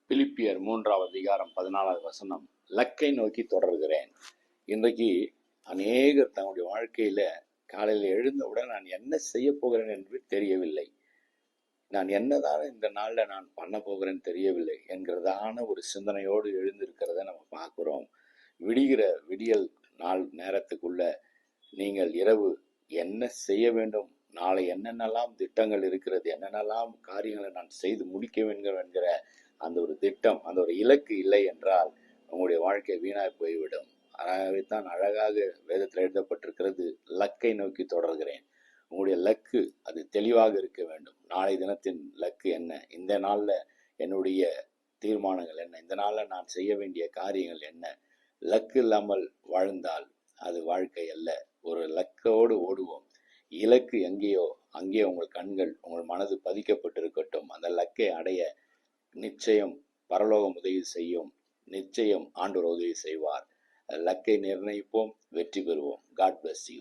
பிலிப்பியர் 3வது அதிகாரம் 14வது வசனம், லக்கை நோக்கி தொடர்கிறேன். இன்றைக்கு அநேகர் தன்னுடைய வாழ்க்கையில காலையில் எழுந்தவுடன் நான் என்ன செய்ய போகிறேன் என்று தெரியவில்லை, நான் என்னதான் இந்த நாள்ல நான் பண்ண போகிறேன்னு தெரியவில்லை என்கிறதான ஒரு சிந்தனையோடு எழுந்திருக்கிறத நம்ம பார்க்கிறோம். விடியல் நாள் நேரத்துக்குள்ள நீங்கள் இரவு என்ன செய்ய வேண்டும், நாளை என்னென்னலாம் திட்டங்கள் இருக்கிறது, என்னென்னலாம் காரியங்களை நான் செய்து முடிக்க வேண்டும் என்கிற அந்த ஒரு திட்டம், அந்த ஒரு இலக்கு இல்லை என்றால் உங்களுடைய வாழ்க்கை வீணாய் போய்விடும். ஆகவே தான் அழகாக வேதத்தில் எழுதப்பட்டிருக்கிறது, லக்கை நோக்கி தொடர்கிறேன். உங்களுடைய லக்கு அது தெளிவாக இருக்க வேண்டும். நாளை தினத்தின் லக்கு என்ன, இந்த நாளில் என்னுடைய தீர்மானங்கள் என்ன, இந்த நாளில் நான் செய்ய வேண்டிய காரியங்கள் என்ன. லக்கு இல்லாமல் வாழ்ந்தால் அது வாழ்க்கை அல்ல. ஒரு லக்கோடு ஓடுவோம். இலக்கு எங்கேயோ அங்கே உங்கள் கண்கள், உங்கள் மனது பதிக்கப்பட்டிருக்கட்டும். அந்த லக்கை அடைய நிச்சயம் பரலோகம் உதவி செய்யும், நிச்சயம் ஆண்டவர் உதவி செய்வார். லக்கை நிர்ணயிப்போம், வெற்றி பெறுவோம். God bless you.